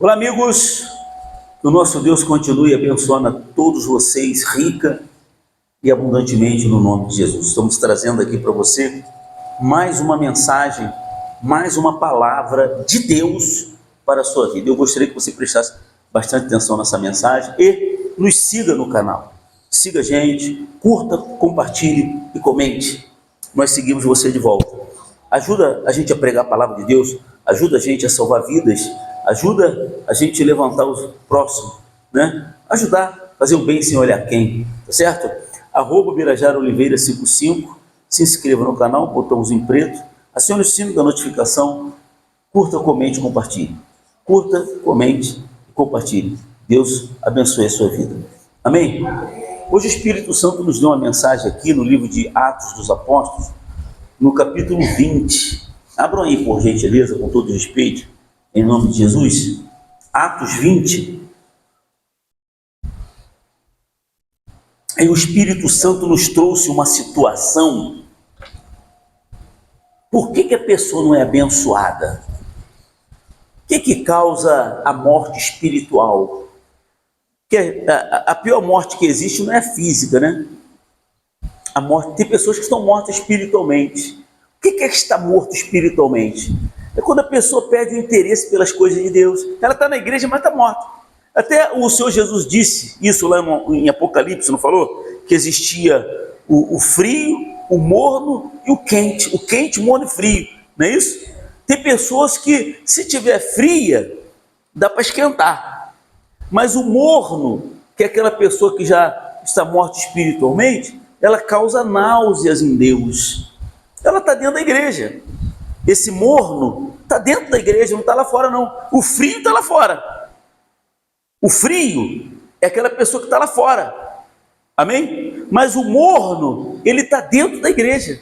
Olá, amigos, que o nosso Deus continue abençoando a todos vocês rica e abundantemente no nome de Jesus. Estamos trazendo aqui para você mais uma mensagem, mais uma palavra de Deus para a sua vida. Eu gostaria que você prestasse bastante atenção nessa mensagem e nos siga no canal. Siga a gente, curta, compartilhe e comente. Nós seguimos você de volta. Ajuda a gente a pregar a palavra de Deus, ajuda a gente a salvar vidas, ajuda a gente a levantar os próximos, né? Ajudar, fazer o bem sem olhar quem, tá certo? @BirajarOliveira55, se inscreva no canal, botãozinho preto, acione o sino da notificação, curta, comente e compartilhe. Curta, comente e compartilhe. Deus abençoe a sua vida. Amém? Hoje o Espírito Santo nos deu uma mensagem aqui no livro de Atos dos Apóstolos, no capítulo 20. Abram aí, por gentileza, com todo respeito, em nome de Jesus. Atos 20. Aí o Espírito Santo nos trouxe uma situação. Por que a pessoa não é abençoada? O que causa a morte espiritual? Porque a pior morte que existe não é física, né? A morte, tem pessoas que estão mortas espiritualmente. O que é estar morto espiritualmente? É quando a pessoa perde o interesse pelas coisas de Deus. Ela está na igreja, mas está morta. Até o Senhor Jesus disse isso lá em Apocalipse, não falou? Que existia o frio, o morno e o quente, morno e frio, não é isso? Tem pessoas que, se tiver fria, dá para esquentar. Mas o morno, que é aquela pessoa que já está morta espiritualmente, ela causa náuseas em Deus. Ela está dentro da igreja. Esse morno está dentro da igreja, não está lá fora não. O frio está lá fora. O frio é aquela pessoa que está lá fora. Amém? Mas o morno, ele está dentro da igreja.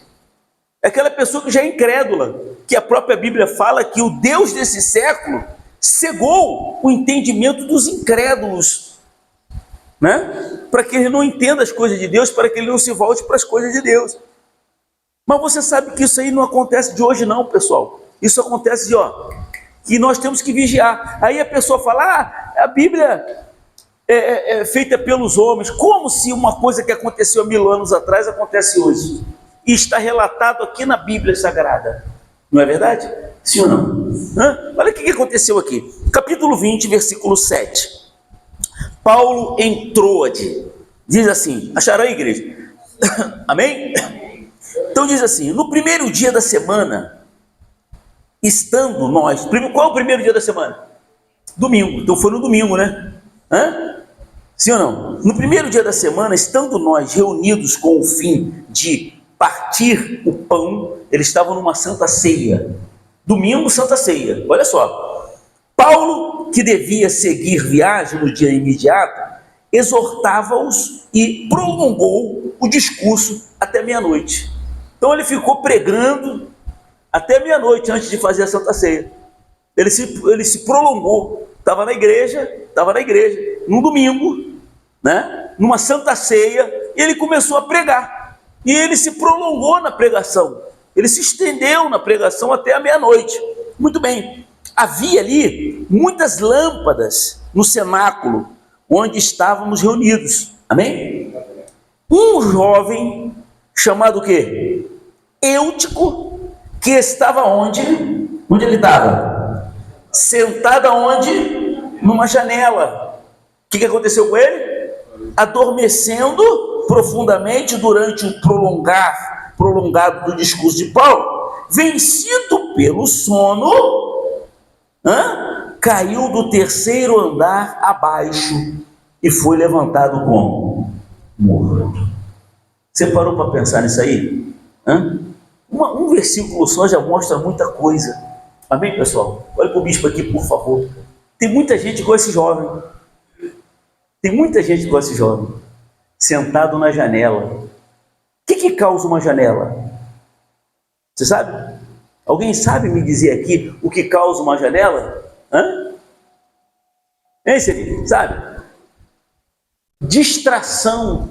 É aquela pessoa que já é incrédula, que a própria Bíblia fala que o Deus desse século cegou o entendimento dos incrédulos, né? Para que ele não entenda as coisas de Deus, para que ele não se volte para as coisas de Deus. Mas você sabe que isso aí não acontece de hoje não, pessoal. Isso acontece de, que nós temos que vigiar. Aí a pessoa fala, a Bíblia é feita pelos homens, como se uma coisa que aconteceu há 1000 anos atrás acontece hoje. E está relatado aqui na Bíblia Sagrada. Não é verdade? Sim ou não? Olha o que aconteceu aqui. Capítulo 20, versículo 7. Paulo em Troade. Diz assim, acharam aí, igreja? Amém? Então diz assim, no primeiro dia da semana, estando nós... Qual é o primeiro dia da semana? Domingo. Então foi no domingo, né? Sim ou não? No primeiro dia da semana, estando nós reunidos com o fim de partir o pão, eles estavam numa santa ceia. Domingo, santa ceia. Olha só. Paulo, que devia seguir viagem no dia imediato, exortava-os e prolongou o discurso até meia-noite. Então ele ficou pregando até meia-noite antes de fazer a santa ceia. Ele se prolongou. Estava na igreja, num domingo, né? Numa santa ceia, e ele começou a pregar. E ele se prolongou na pregação. Ele se estendeu na pregação até a meia-noite. Muito bem. Havia ali muitas lâmpadas no cenáculo onde estávamos reunidos. Amém? Um jovem chamado o quê? Eutico, que estava onde? Onde ele estava? Sentado aonde? Numa janela. O que aconteceu com ele? Adormecendo profundamente durante o prolongado do discurso de Paulo, vencido pelo sono, caiu do terceiro andar abaixo e foi levantado como? Morto. Você parou para pensar nisso aí? Um versículo só já mostra muita coisa. Amém, pessoal? Olha para o bispo aqui, por favor. Tem muita gente igual esse jovem. Sentado na janela. O que causa uma janela? Você sabe? Alguém sabe me dizer aqui o que causa uma janela? Hein, Celino? Sabe? Distração.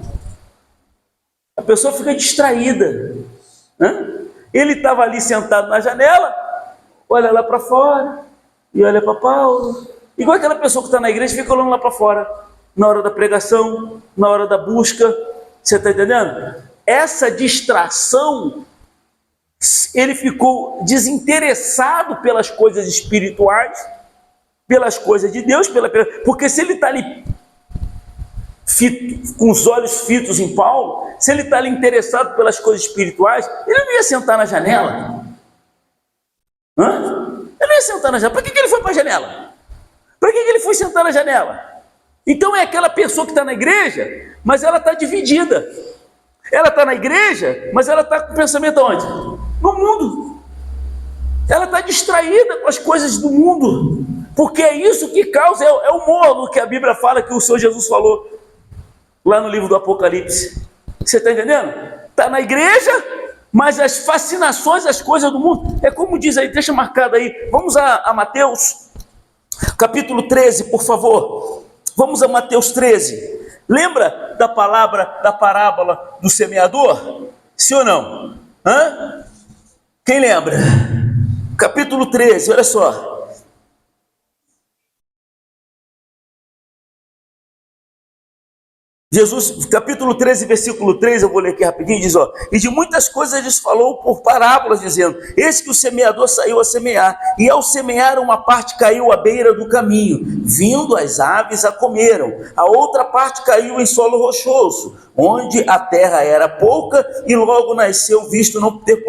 A pessoa fica distraída. Ele estava ali sentado na janela, olha lá para fora, e olha para Paulo, Igual aquela pessoa que está na igreja e fica olhando lá para fora, na hora da pregação, na hora da busca. Você está entendendo? Essa distração, ele ficou desinteressado pelas coisas espirituais, pelas coisas de Deus, porque se ele está ali com os olhos fitos em Paulo, se ele está ali interessado pelas coisas espirituais, ele não ia sentar na janela. Ele não ia sentar na janela. Para que ele foi para a janela? Para que ele foi sentar na janela? Então é aquela pessoa que está na igreja, mas ela está dividida. Ela está na igreja, mas ela está com o pensamento aonde? No mundo. Ela está distraída com as coisas do mundo, porque é isso que causa, é o morno que a Bíblia fala, que o Senhor Jesus falou lá no livro do Apocalipse. Você está entendendo? Está na igreja, mas as fascinações, as coisas do mundo, é como diz aí, deixa marcado aí, vamos a Mateus, capítulo 13, por favor. Vamos a Mateus 13. Lembra da parábola do semeador? Sim ou não? Quem lembra? Capítulo 13, olha só. Jesus, capítulo 13, versículo 3, eu vou ler aqui rapidinho, diz, e de muitas coisas lhes falou por parábolas, dizendo, eis que o semeador saiu a semear, e ao semear uma parte caiu à beira do caminho, vindo as aves a comeram, a outra parte caiu em solo rochoso, onde a terra era pouca, e logo nasceu, visto não ter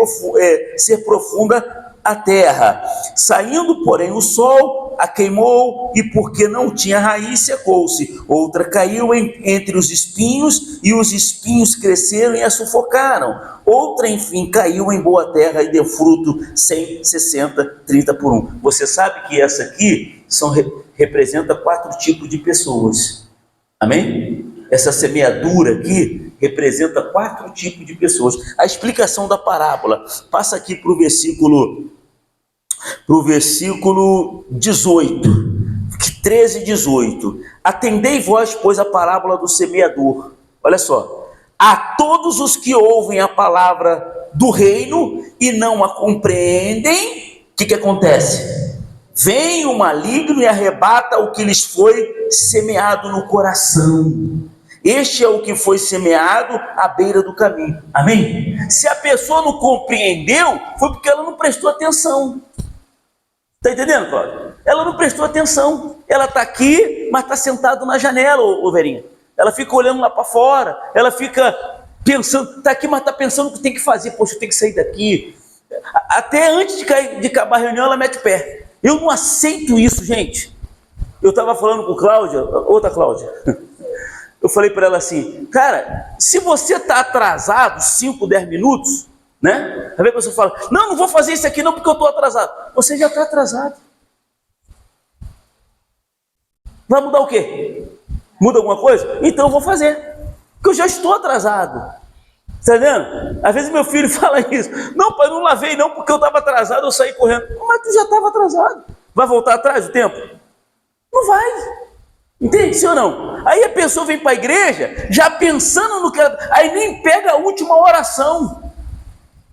ser profunda a terra. Saindo, porém, o sol a queimou, e porque não tinha raiz, secou-se. Outra caiu entre os espinhos, e os espinhos cresceram e a sufocaram. Outra, enfim, caiu em boa terra e deu fruto 100, 60, 30 por um. Você sabe que essa aqui representa 4 tipos de pessoas. Amém? Essa semeadura aqui representa 4 tipos de pessoas. A explicação da parábola passa aqui para o versículo 18, 13 e 18. Atendei vós, pois, a parábola do semeador. Olha só. A todos os que ouvem a palavra do reino e não a compreendem, o que acontece? Vem o maligno e arrebata o que lhes foi semeado no coração. Este é o que foi semeado à beira do caminho. Amém? Se a pessoa não compreendeu, foi porque ela não prestou atenção. Está entendendo, Cláudio? Ela não prestou atenção. Ela está aqui, mas está sentada na janela, ô Verinha. Ela fica olhando lá para fora. Ela fica pensando, está aqui, mas está pensando o que tem que fazer. Poxa, eu tenho que sair daqui. Até antes de acabar a reunião, ela mete o pé. Eu não aceito isso, gente. Eu estava falando com Cláudia, outra Cláudia. Eu falei para ela assim, cara, se você está atrasado 5, 10 minutos, né? Aí a pessoa fala, não vou fazer isso aqui não porque eu estou atrasado. Você já está atrasado. Vai mudar o quê? Muda alguma coisa? Então eu vou fazer, porque eu já estou atrasado. Está entendendo? Às vezes meu filho fala isso, não pai, não lavei não porque eu estava atrasado, eu saí correndo. Mas tu já estava atrasado. Vai voltar atrás o tempo? Não vai. Entende, sim ou não? Aí a pessoa vem para a igreja já pensando no que ela... Aí nem pega a última oração.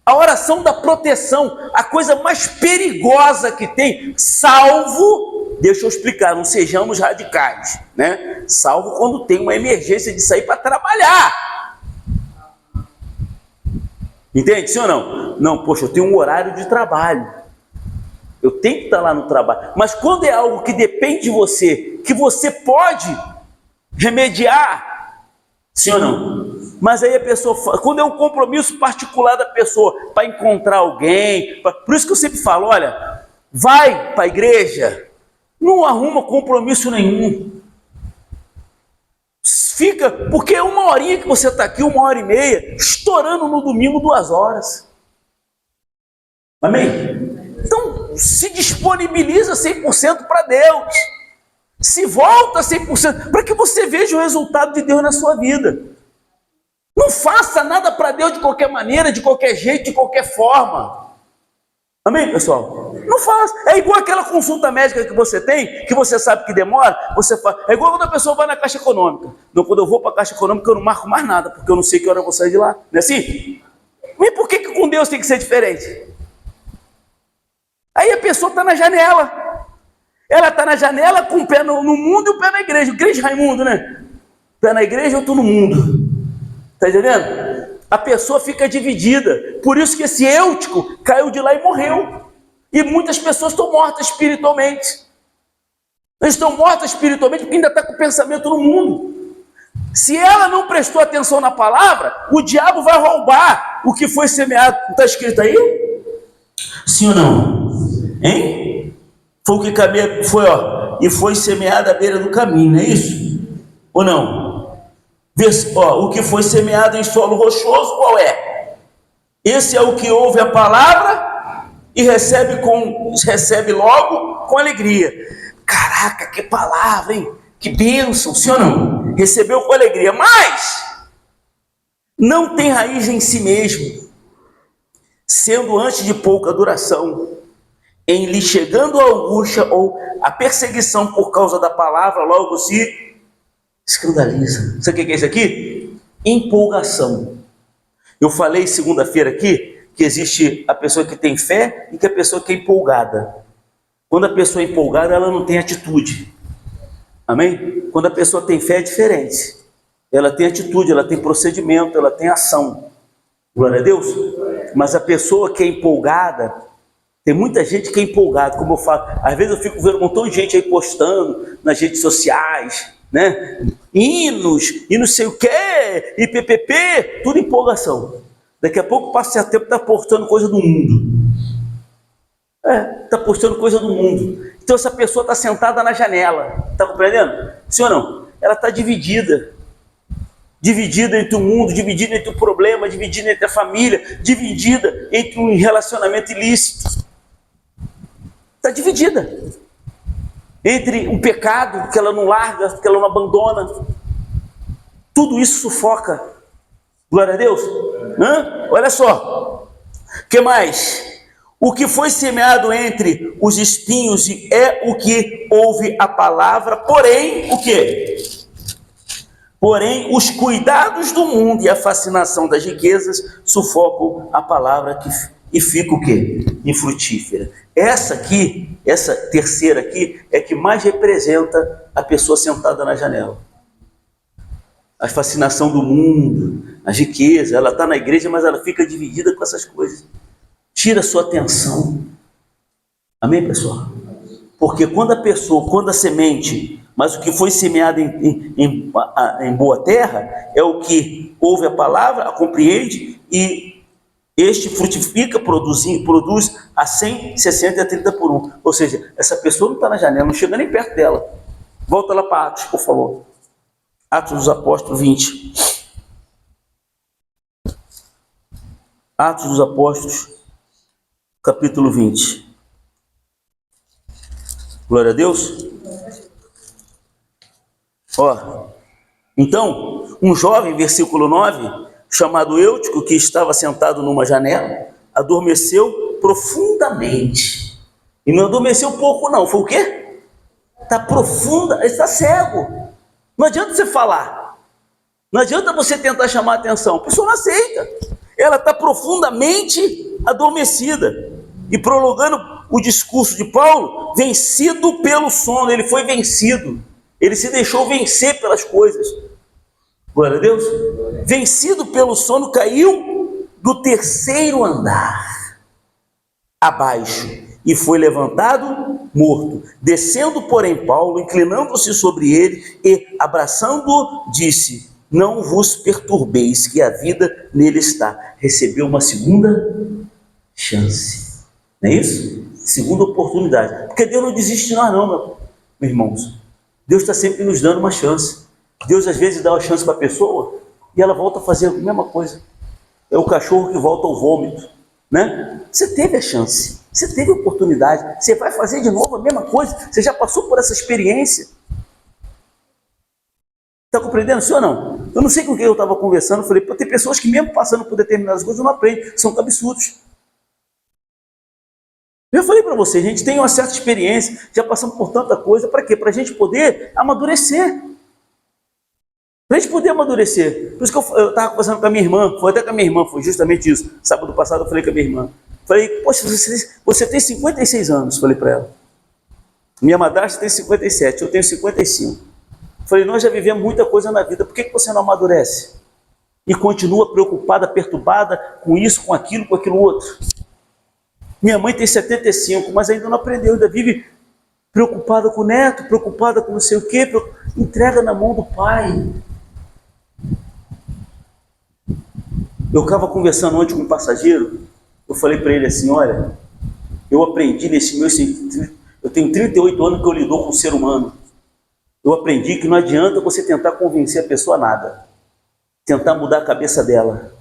A oração da proteção, a coisa mais perigosa que tem, salvo, deixa eu explicar, não sejamos radicais, né? Salvo quando tem uma emergência de sair para trabalhar. Entende, sim ou não? Não, poxa, eu tenho um horário de trabalho. Eu tenho que estar lá no trabalho. Mas quando é algo que depende de você, que você pode remediar, sim ou não? Mas aí a pessoa, quando é um compromisso particular da pessoa, para encontrar alguém, por isso que eu sempre falo, olha, vai para a igreja, não arruma compromisso nenhum. Fica, porque é uma horinha que você está aqui, 1h30, estourando no domingo 2 horas. Amém? Então, se disponibiliza 100% para Deus. Se volta 100%, para que você veja o resultado de Deus na sua vida. Não faça nada para Deus de qualquer maneira, de qualquer jeito, de qualquer forma. Amém, pessoal? Não faça. É igual aquela consulta médica que você tem, que você sabe que demora, você faz. É igual quando a pessoa vai na Caixa Econômica. Não, quando eu vou para a Caixa Econômica, eu não marco mais nada, porque eu não sei que hora eu vou sair de lá. Não é assim? Mas por que com Deus tem que ser diferente? Aí a pessoa está na janela. Ela está na janela com o pé no mundo e o pé na igreja. Igreja Raimundo, né? Pé na igreja, outro no mundo. Está entendendo? A pessoa fica dividida. Por isso que esse Eutico caiu de lá e morreu. E muitas pessoas estão mortas espiritualmente. Elas estão mortas espiritualmente porque ainda está com o pensamento no mundo. Se ela não prestou atenção na palavra, o diabo vai roubar o que foi semeado. Não está escrito aí? Sim ou não? Hein? Foi o que foi, ó, e foi semeado à beira do caminho, não é isso? Ou não? Ó, o que foi semeado em solo rochoso, qual é? Esse é o que ouve a palavra e recebe logo com alegria. Caraca, que palavra, hein? Que bênção, sim ou não? Recebeu com alegria, mas não tem raiz em si mesmo, sendo antes de pouca duração, em lhe chegando a angústia ou a perseguição por causa da palavra, logo se escandaliza. Sabe o que é isso aqui? Empolgação. Eu falei segunda-feira aqui que existe a pessoa que tem fé e que a pessoa que é empolgada. Quando a pessoa é empolgada, ela não tem atitude. Amém? Quando a pessoa tem fé, é diferente. Ela tem atitude, ela tem procedimento, ela tem ação. Glória a Deus. Mas a pessoa que é empolgada, tem muita gente que é empolgada, como eu falo. Às vezes eu fico vendo um montão de gente aí postando nas redes sociais, né? Hinos, e não sei o quê, e PPP, tudo empolgação. Daqui a pouco passa tempo, está postando coisa do mundo. Está postando coisa do mundo. Então essa pessoa está sentada na janela. Está compreendendo? Sim ou não? Ela está dividida. Dividida entre o mundo, dividida entre o problema, dividida entre a família, dividida entre um relacionamento ilícito. Está dividida. Entre um pecado que ela não larga, que ela não abandona. Tudo isso sufoca. Glória a Deus. Olha só. O que mais? O que foi semeado entre os espinhos é o que ouve a palavra, porém, o quê? Porém, os cuidados do mundo e a fascinação das riquezas sufocam a palavra e fica o quê? Infrutífera. Essa aqui, essa terceira aqui, é que mais representa a pessoa sentada na janela. A fascinação do mundo, a riqueza, ela está na igreja, mas ela fica dividida com essas coisas. Tira sua atenção. Amém, pessoal? Porque quando a semente, mas o que foi semeado em boa terra, é o que ouve a palavra, a compreende, e este frutifica, produz a 100, 60 e a 30 por 1. Ou seja, essa pessoa não está na janela, não chega nem perto dela. Volta lá para Atos, por favor. Atos dos Apóstolos 20. Atos dos Apóstolos, capítulo 20. Glória a Deus. Então, um jovem, versículo 9, chamado Eutico, que estava sentado numa janela, adormeceu profundamente. E não adormeceu pouco não, foi o quê? Está profunda, ele está cego. Não adianta você falar. Não adianta você tentar chamar a atenção. A pessoa não aceita. Ela está profundamente adormecida. E prolongando o discurso de Paulo, vencido pelo sono, ele foi vencido. Ele se deixou vencer pelas coisas. Glória a Deus. Vencido pelo sono, caiu do terceiro andar abaixo e foi levantado morto. Descendo, porém, Paulo, inclinando-se sobre ele e abraçando-o, disse: não vos perturbeis, que a vida nele está. Recebeu uma segunda chance. Não é isso? Segunda oportunidade. Porque Deus não desiste de nós não, meus irmãos. Deus está sempre nos dando uma chance. Deus às vezes dá uma chance para a pessoa e ela volta a fazer a mesma coisa. É o cachorro que volta ao vômito, né? Você teve a chance, você teve a oportunidade, você vai fazer de novo a mesma coisa, você já passou por essa experiência. Está compreendendo, sim ou não? Eu não sei com quem eu estava conversando, falei, tem pessoas que mesmo passando por determinadas coisas não aprendem, são cabeçudos. Eu falei para vocês, a gente tem uma certa experiência, já passamos por tanta coisa, para quê? Para a gente poder amadurecer. Para a gente poder amadurecer. Por isso que eu estava conversando com a minha irmã, foi até com a minha irmã, foi justamente isso. Sábado passado eu falei com a minha irmã. Falei, poxa, você tem 56 anos, falei para ela. Minha madrasta tem 57, eu tenho 55. Falei, nós já vivemos muita coisa na vida, por que você não amadurece? E continua preocupada, perturbada com isso, com aquilo outro. Minha mãe tem 75, mas ainda não aprendeu, ainda vive preocupada com o neto, preocupada com não sei o quê. Entrega na mão do pai. Eu estava conversando ontem com um passageiro, eu falei para ele assim, olha, eu aprendi nesse meu... Eu tenho 38 anos que eu lido com o ser humano. Eu aprendi que não adianta você tentar convencer a pessoa a nada. Tentar mudar a cabeça dela.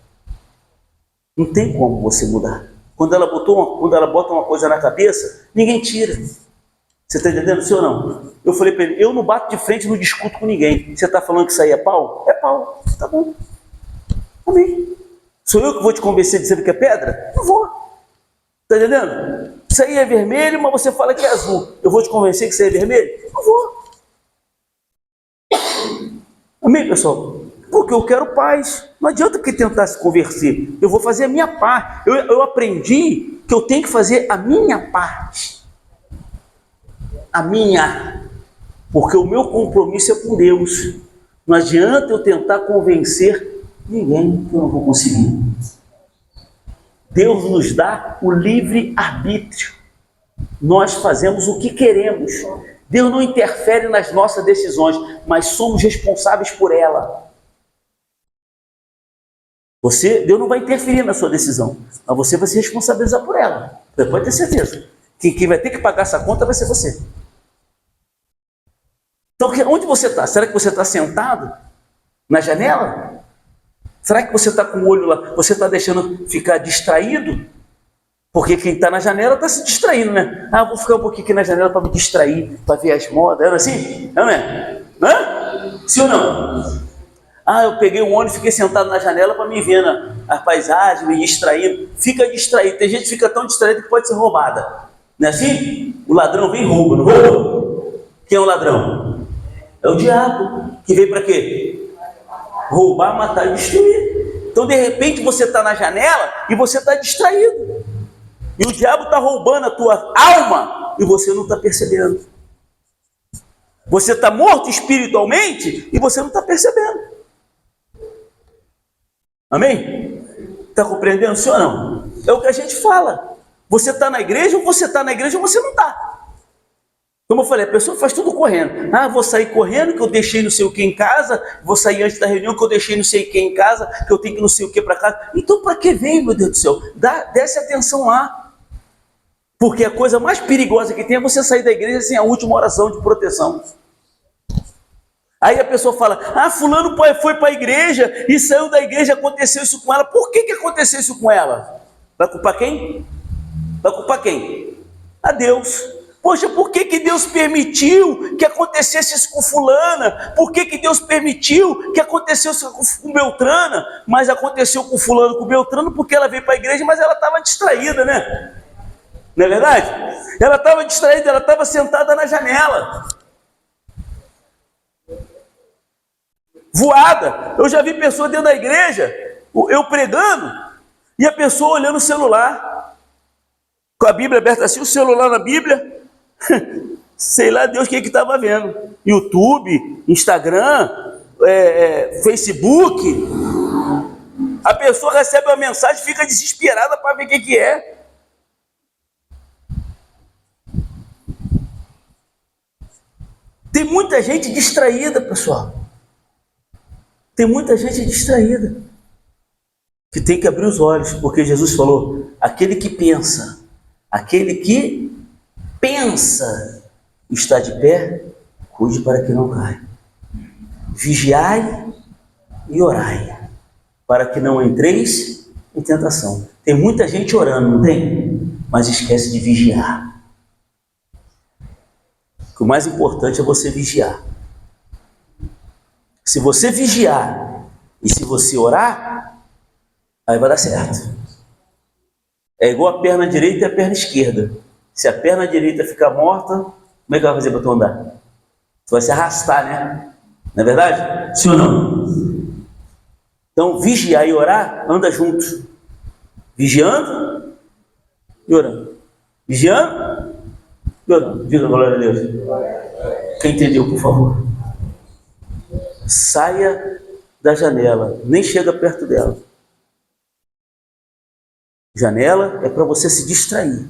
Não tem como você mudar. Quando ela bota uma coisa na cabeça, ninguém tira. Você está entendendo, sim ou não? Eu falei para ele, eu não bato de frente, não discuto com ninguém. Você está falando que isso aí é pau? É pau. Tá bom. Amém. Sou eu que vou te convencer dizendo que é pedra? Não vou. Está entendendo? Isso aí é vermelho, mas você fala que é azul. Eu vou te convencer que isso aí é vermelho? Não vou. Amém, pessoal? Porque eu quero paz. Não adianta que tentar se convencer. Eu vou fazer a minha parte. Eu aprendi que eu tenho que fazer a minha parte. A minha. Porque o meu compromisso é com Deus. Não adianta eu tentar convencer ninguém, que eu não vou conseguir. Deus nos dá o livre arbítrio. Nós fazemos o que queremos. Deus não interfere nas nossas decisões, mas somos responsáveis por ela. Deus não vai interferir na sua decisão, mas você vai se responsabilizar por ela. Você pode ter certeza. Quem vai ter que pagar essa conta vai ser você. Então, onde você está? Será que você está sentado na janela? Será que você está com o olho lá? Você está deixando ficar distraído? Porque quem está na janela está se distraindo, né? Ah, vou ficar um pouquinho aqui na janela para me distrair, para ver as modas. Era assim? Não é? Hã? Sim ou não? Ah, eu peguei um ônibus e fiquei sentado na janela para me ver a paisagem, me distraindo. Fica distraído. Tem gente que fica tão distraída que pode ser roubada. Não é assim? O ladrão vem e rouba, não rouba? Quem é o ladrão? É o diabo, que veio para quê? Roubar, matar e destruir. Então, de repente, você está na janela e você está distraído. E o diabo está roubando a tua alma e você não está percebendo. Você está morto espiritualmente e você não está percebendo. Amém? Está compreendendo, sim ou não? É o que a gente fala. Você está na igreja ou você está na igreja ou você não está. Como eu falei, a pessoa faz tudo correndo. Ah, vou sair correndo que eu deixei não sei o que em casa, vou sair antes da reunião que eu deixei não sei o que em casa, que eu tenho que não sei o que para casa. Então para que vem, meu Deus do céu? Desce atenção lá. Porque a coisa mais perigosa que tem é você sair da igreja sem a última oração de proteção. Aí a pessoa fala, ah, fulano foi para a igreja e saiu da igreja, aconteceu isso com ela. Por que aconteceu isso com ela? Vai culpar quem? Vai culpar quem? A Deus. Poxa, por que Deus permitiu que acontecesse isso com fulana? Por que Deus permitiu que acontecesse isso com Beltrana? Mas aconteceu com fulano, com Beltrano, porque ela veio para a igreja, mas ela estava distraída, né? Não é verdade? Ela estava distraída, ela estava sentada na janela. Voada. Eu já vi pessoas dentro da igreja, eu pregando, e a pessoa olhando o celular, com a Bíblia aberta assim, o celular na Bíblia, sei lá Deus o que estava vendo. YouTube, Instagram, Facebook. A pessoa recebe uma mensagem, fica desesperada para ver o que é. Tem muita gente distraída, pessoal. Tem muita gente distraída. Que tem que abrir os olhos, porque Jesus falou, aquele que pensa está de pé, cuide para que não caia. Vigiai e orai, para que não entreis em tentação. Tem muita gente orando, não tem? Mas esquece de vigiar. O mais importante é você vigiar. Se você vigiar e se você orar, aí vai dar certo. É igual a perna direita e a perna esquerda. Se a perna direita ficar morta, como é que vai fazer para tu andar? Tu vai se arrastar, né? Não é verdade? Sim ou não? Então, vigiar e orar, anda junto. Vigiando e orando. Vigiando Diga glória a Deus. Quem entendeu, por favor? Saia da janela, nem chega perto dela. Janela é para você se distrair.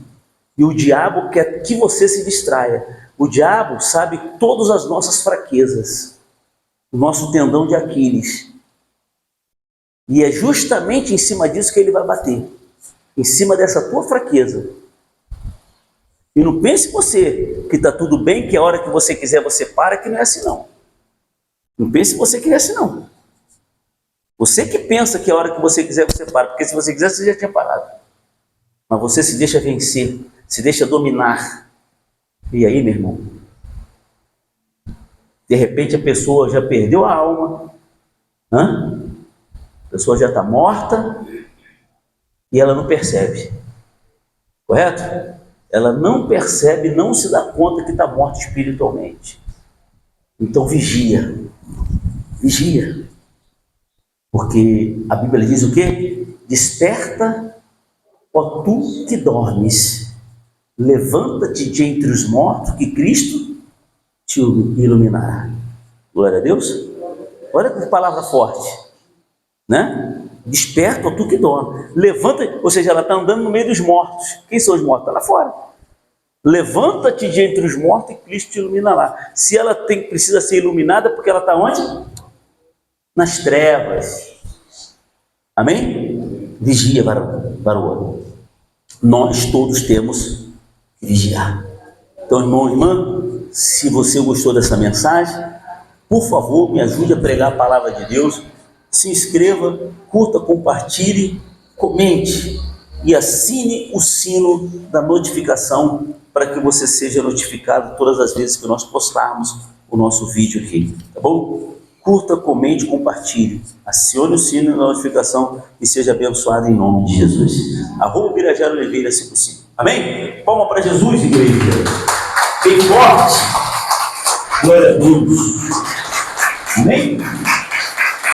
E o diabo quer que você se distraia. O diabo sabe todas as nossas fraquezas. O nosso tendão de Aquiles. E é justamente em cima disso que ele vai bater. Em cima dessa tua fraqueza. E não pense você que está tudo bem, que a hora que você quiser você para, que não é assim não. Não pense você que é assim não. Você que pensa que a hora que você quiser você para, porque se você quiser você já tinha parado. Mas você se deixa vencer, se deixa dominar. E aí, meu irmão? De repente a pessoa já perdeu a alma, a pessoa já está morta e ela não percebe. Correto? Ela não percebe, não se dá conta que está morta espiritualmente. Então vigia. Vigia. Porque a Bíblia diz o quê? Desperta, ó tu que dormes. Levanta-te de entre os mortos, que Cristo te iluminará. Glória a Deus. Olha que palavra forte, né? Desperta, ó tu que dorme. Levanta, ou seja, ela está andando no meio dos mortos. Quem são os mortos? Está lá fora. Levanta-te de entre os mortos e Cristo te iluminará. Se ela precisa ser iluminada, porque ela está onde? Nas trevas. Amém? Vigia, varão. Nós todos temos que vigiar. Então, irmão, irmã, se você gostou dessa mensagem, por favor, me ajude a pregar a palavra de Deus. Se inscreva, curta, compartilhe, comente e assine o sino da notificação para que você seja notificado todas as vezes que nós postarmos o nosso vídeo aqui, tá bom? Curta, comente, compartilhe, acione o sino da notificação e seja abençoado em nome de Jesus. @Birajara Oliveira, se possível. Amém? Palma para Jesus, igreja. Bem forte. Glória a Deus. Amém?